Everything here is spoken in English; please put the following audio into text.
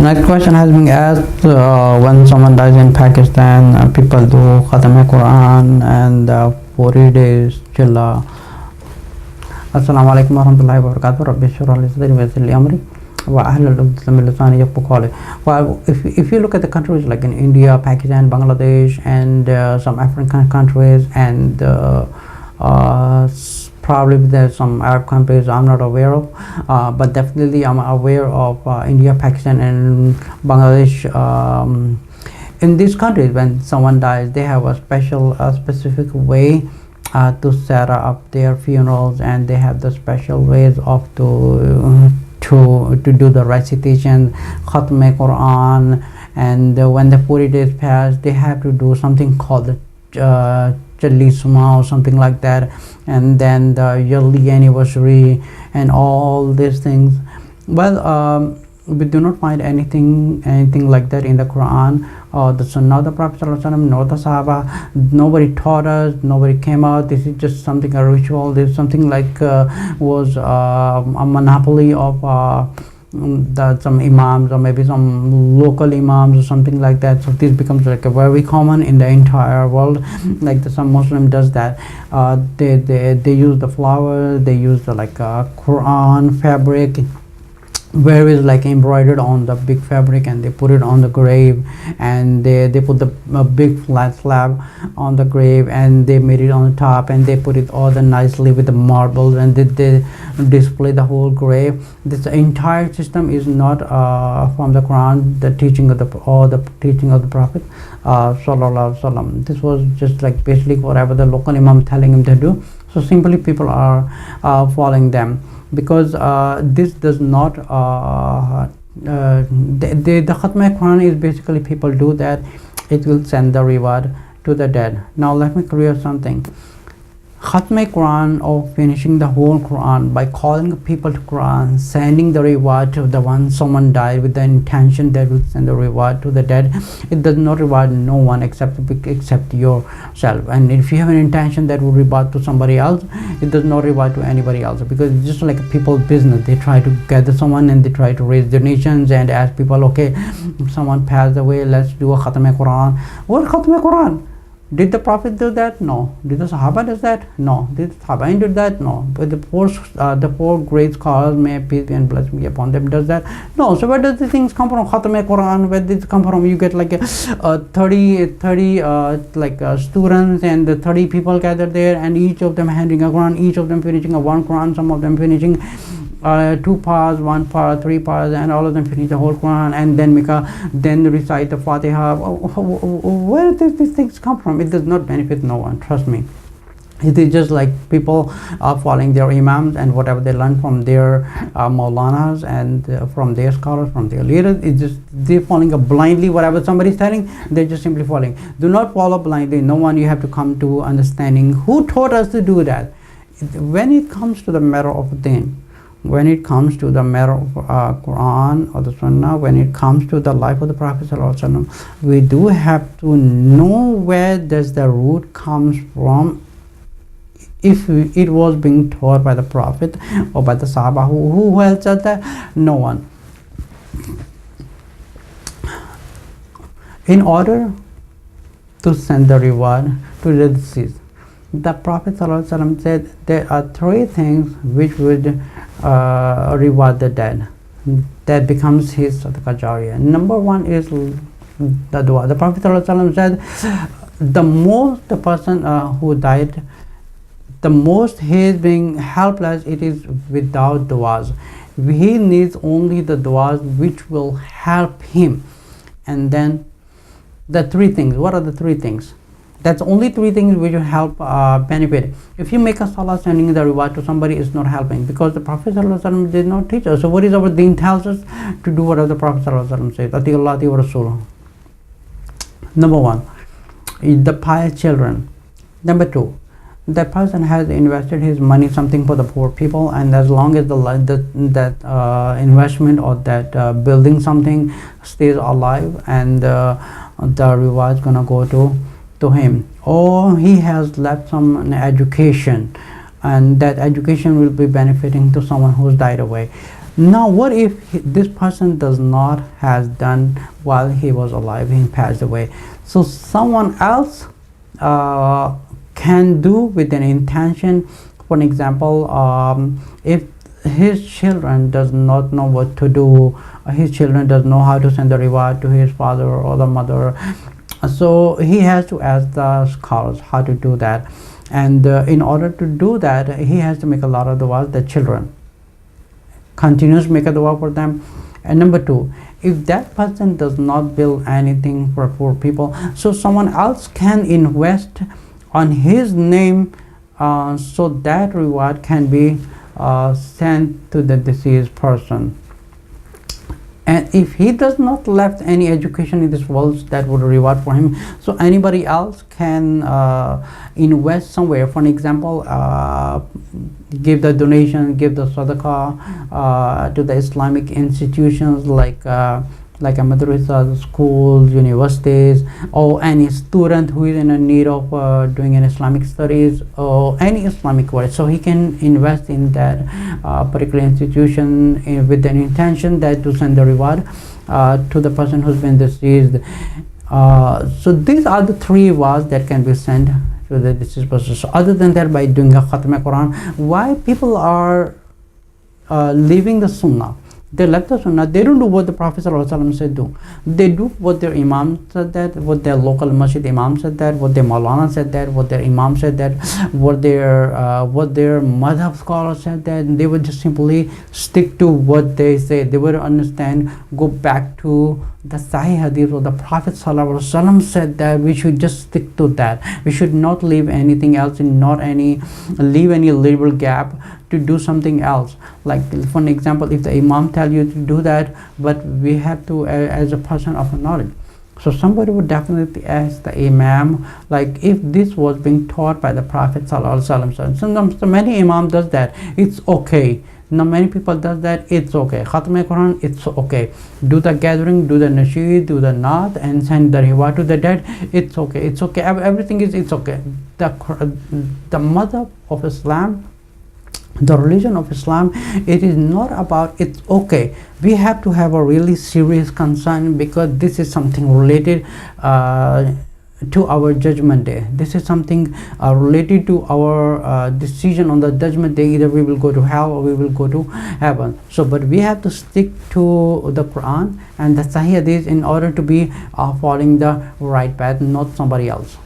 Next question has been asked, when someone dies in Pakistan, people do Khatam Al-Qur'an and 40 days chilla. Assalamu alaikum warahmatullahi wabarakatuh. Rabbi shrah li sadri wa yassir li amri wa ahlul 'uqdatam min lisani yafqahu qawli. Well, if you look at the countries like in India, Pakistan, Bangladesh, and some African countries, and probably there's some Arab countries I'm not aware of, but definitely I'm aware of India, Pakistan, and Bangladesh. In these countries, when someone dies, they have a specific way to set up their funerals, and they have the special ways of to do the recitation, Khatam Al-Qur'an, and when the 40 days pass, they have to do something called the or something like that, and then the yearly anniversary and all these things. Well, we do not find anything like that in the Quran or the Sunnah of the Prophet ﷺ, nor the Sahaba. Nobody taught us, nobody came out. This is just something, a ritual. This is something like was a monopoly of some imams, or maybe some local imams or something like that. So this becomes like a very common in the entire world. Like some Muslim does that. They use the flower, they use the Quran fabric, where is like embroidered on the big fabric, and they put it on the grave, and they put the big flat slab on the grave, and they made it on the top, and they put it all nicely with the marbles, and they display the whole grave. This entire system is not from the Quran, the teaching of the teaching of the Prophet sallallahu alaihi wasallam. This was just like basically whatever the local imam telling him to do. So simply people are following them, because this does not the Khatam Al-Qur'an is basically people do that, it will send the reward to the dead. Now let me clear something. Khatam Al-Qur'an, or finishing the whole Quran by calling people to Quran, sending the reward to the one someone died with the intention that will send the reward to the dead, it does not reward no one except yourself. And if you have an intention that will reward to somebody else, it does not reward to anybody else, because it's just like a people's business. They try to gather someone, and they try to raise donations and ask people, okay, someone passed away, let's do a Khatam Al-Qur'an. What Khatam Al-Qur'an? Did the Prophet do that? No. Did the Sahaba do that? No. Did the Tabi'in do that? No. But the four great scholars, may peace be and blessing be upon them, does that? No. So where does these things come from? Khatam Al-Qur'an, where did it come from? You get like 30 students, and the 30 people gathered there, and each of them handing a Quran, each of them finishing a one Quran, some of them finishing 2 parts, 1 part, 3 parts, and all of them finish the whole Quran, and then recite the Fatiha. Where did these things come from? It does not benefit no one, trust me. It is just like people are following their imams, and whatever they learn from their maulanas and from their scholars, from their leaders. It's just they're following blindly whatever somebody is telling. They're just simply following. Do not follow blindly. No one. You have to come to understanding who taught us to do that. When it comes to the matter of deen, when it comes to the matter of Quran or the Sunnah, when it comes to the life of the Prophet ﷺ, we do have to know where does the root comes from. If it was being taught by the Prophet or by the Sahaba, who else said that? No one. In order to send the reward to the deceased, the Prophet ﷺ said there are 3 things which would reward the dead. That becomes his Sadaqah Jariyah. Number 1 is the dua. The Prophet ﷺ said the most the person who died, the most he is being helpless, it is without duas. He needs only the duas which will help him. And then the 3 things. What are the 3 things? That's only 3 things which will help benefit. If you make a salah, sending the reward to somebody is not helping, because the Prophet ﷺ did not teach us. So what is our deen tells us? To do whatever the Prophet ﷺ says. Ati Allah, ati wa Rasul. Number 1, the pious children. Number 2, the person has invested his money something for the poor people, and as long as that investment or that building something stays alive, and the reward is gonna go to him. Or he has left some education, and that education will be benefiting to someone who's died away. Now what if this person does not has done while he was alive, he passed away, so someone else can do with an intention. For example, if his children does not know what to do, his children does know how to send the reward to his father or the mother, so he has to ask the scholars how to do that. And in order to do that, he has to make a lot of du'as. The children continues make a dua for them. And number two, if that person does not build anything for poor people, so someone else can invest on his name, so that reward can be sent to the deceased person. And if he does not left any education in this world, that would reward for him. So anybody else can invest somewhere. For example, give the donation, give the sadaqah to the Islamic institutions like a madrasa, schools, universities, or any student who is in a need of doing an Islamic studies or any Islamic work. So he can invest in that particular institution with an intention that to send the reward to the person who's been deceased. So these are the three rewards that can be sent to the deceased person. So other than that, by doing a Khatam Al-Qur'an, why people are leaving the Sunnah? They left the Sunnah. They don't do what the Prophet ﷺ said do. They do what their Imam said that, what their local masjid Imam said that, what their Maulana said that, what their Imam said that, what their madhab scholar said that. And they would just simply stick to what they say. They would understand, go back to the Sahih Hadith or the Prophet ﷺ said that we should just stick to that. We should not leave anything else and not leave any liberal gap to do something else. Like for an example, if the Imam tell you to do that, but we have to as a person of knowledge. So somebody would definitely ask the Imam, like if this was being taught by the Prophet ﷺ. So many Imam does that, it's okay. Now many people does that, it's okay. Khatam Al-Qur'an, it's okay. Do the gathering, do the nasheed, do the naat, and send the reward to the dead, it's okay. It's okay. Everything is, it's okay. The mother of Islam, the religion of Islam, it is not about it's okay. We have to have a really serious concern, because this is something related to our judgment day. This is something related to our decision on the judgment day. Either we will go to hell or we will go to heaven. So but we have to stick to the Quran and the Sahih Hadith in order to be following the right path, not somebody else.